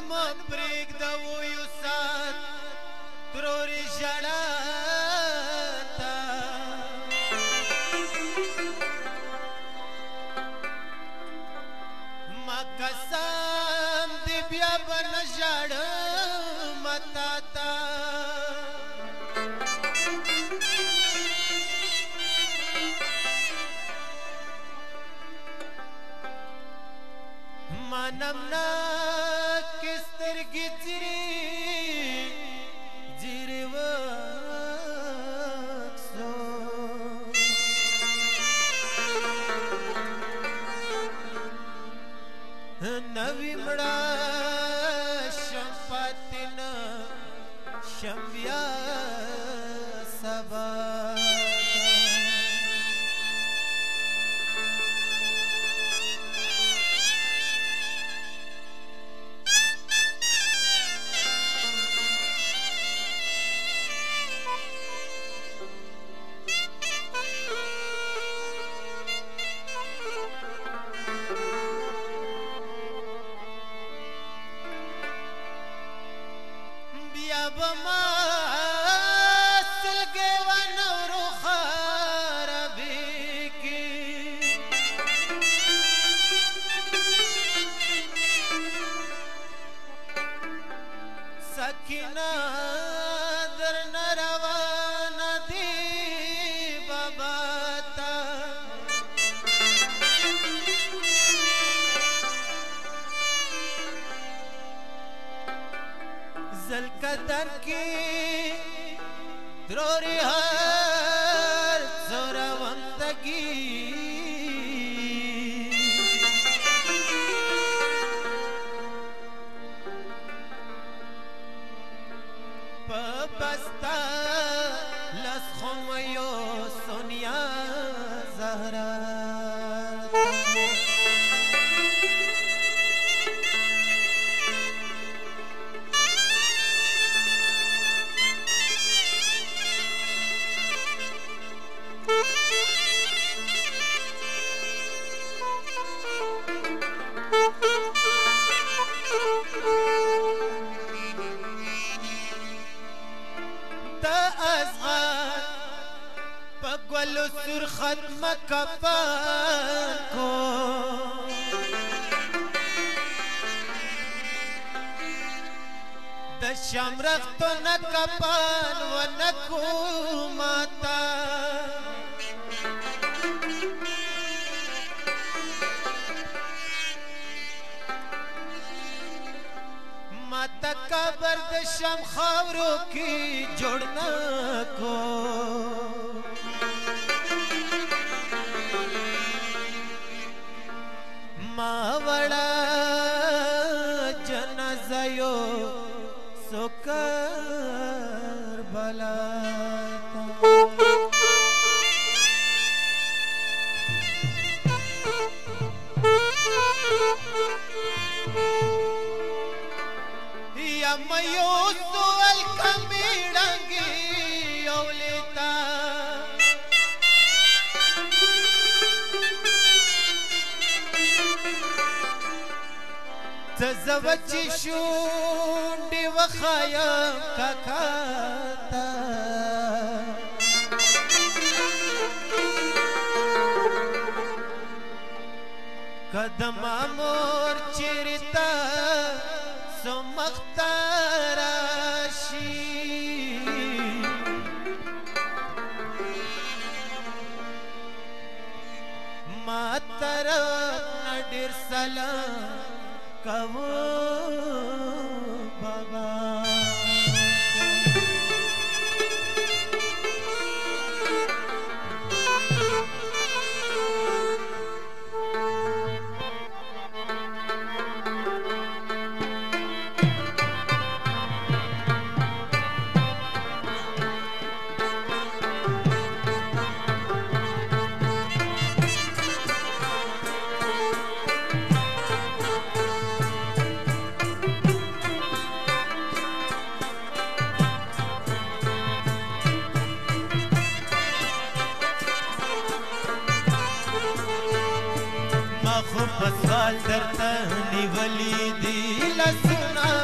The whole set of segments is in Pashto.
ما پرېږده یو ساعت ترورې ژړا ته ما قسم دې بیا به نه ژاړم تا ته منم نه کې سترګې ځیرې وکسو نوی مړه شم پاتې نه شم بیا سبا بما سلګې ونورو خرابېږي سکینه درنه روانه دي بابا ته زلکدن کی تروري هر زوروندگی په بستا لس خومیو سونیا زهرا پگولو سرخت مکفن کو د شمرختو نکپن و نکو ماتا ماتا قبر د شم خاورو کی جوړنا کو ما وړه جنازه یو سکر بلا یا ميو سوال کمیړنګي اولتا زوچی شونډې وخایم کاکا ته قدم امور چیرته سو مختارشی ما طرف نه ډېر سلام کبو بابا خو پسوال درته نیولی دی لسونه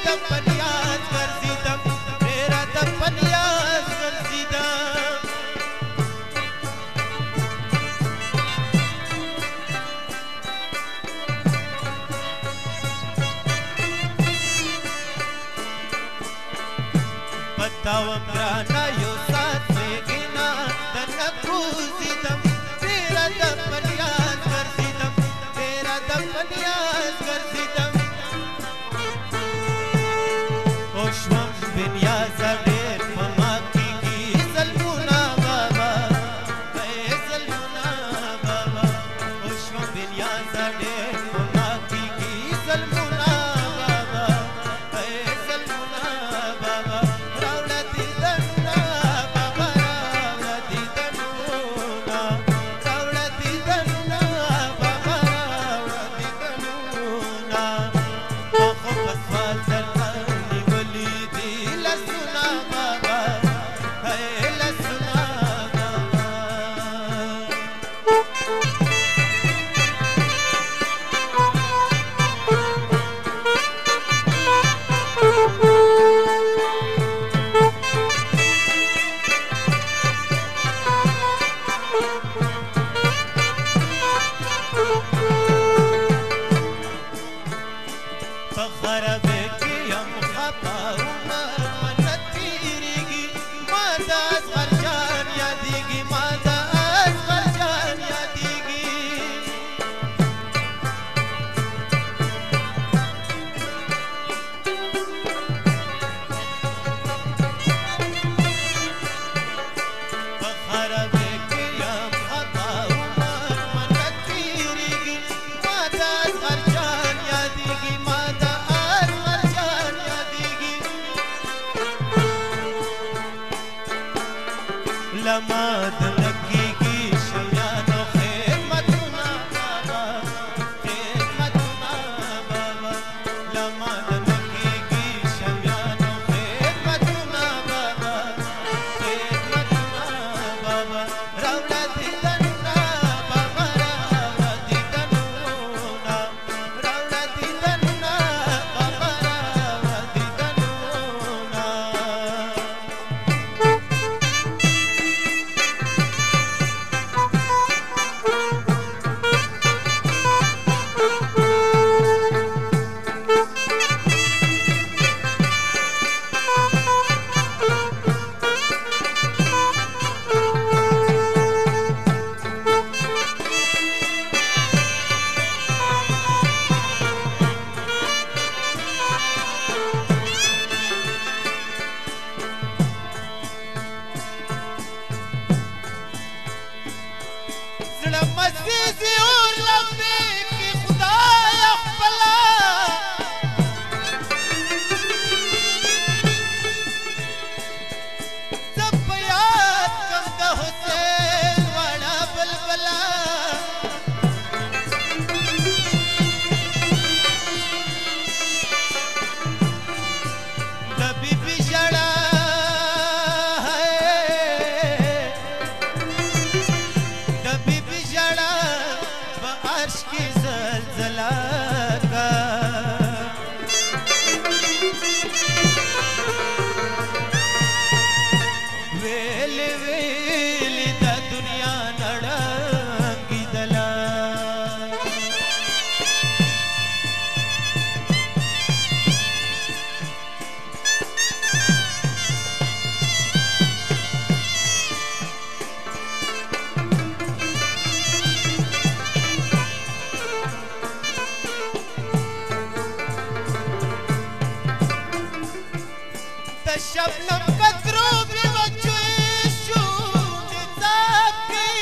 د پنیاز ګرځیدم ډېره د پنیاز ګرځیدم بتاوم ګرانه یو ساعت پرېږدې نه دننه کوزېدم ډېره د پنیاز ګرځېدم ډېره د پنیاز ګرځېدم خو شوم بېنیازه ډېر په ما کېږي ظلمونه بابا ظلمونه بابا خو شوم بېنیازه ډېر په ما کېږي ظلمونه بابا ظلمونه بابا راوړه دیدنونه بابا راوړه دیدنونه راوړه دیدنونه بابا راوړه دیدنونه ما خو په سوال درته نیولي دي لاسونه بابا لاسونه بابا په خرابې کې یم خفه عمر منه تېرېږي ما د اصغر جان یادېږي ما د اصغر جان یادېږي په خرابې کې یم خفه عمر منه تېرېږي ما د اصغر جان یادېږي ما د اصغر جان یادېږي لما د لګېږي شمیانو خدمتونه بابا خدمتونه بابا لما د لګېږي شمیانو خدمتونه بابا خدمتونه بابا راوړه دیدنونه بابا راوړه دیدنونه راوړه دیدنونه بابا راوړه دیدنونه زړه مزيزي اور لمبې کې خدایه خپله زه په یاد کړم د حسین واړه بلبله د بیبي ژړا د بیبي ژړا په عرش کې زلزله کا ویلې ویلې د دنیا نړنګېدله د شبنم قطرو بې بچوې شونډې څاڅکي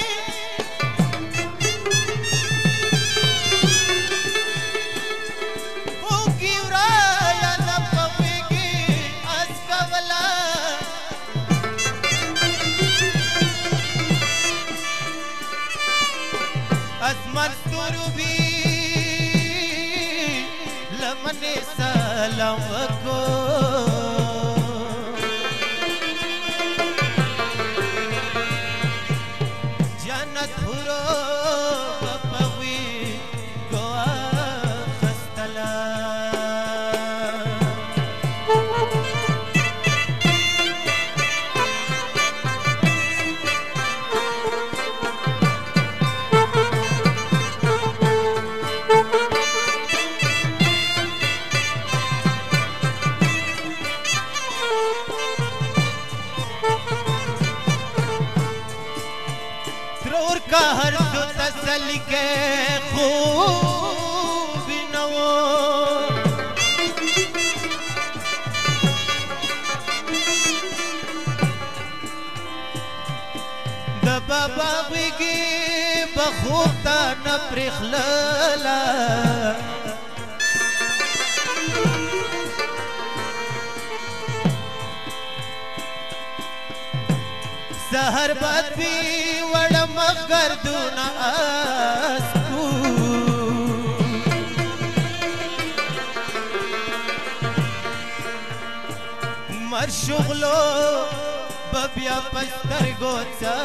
اوږې ورايه نه په غېږې اسکوله اسمان ستورو بي لمنې سلام وکړو جنت هورو بپوي ګوا خستلا هر څو تسلی کې خوب نه و د بابا غوږی به خوب ته نه پرېخلله سهر باد وی وړم ګردونه اسکو مر شغلو ببیا پسترګو څه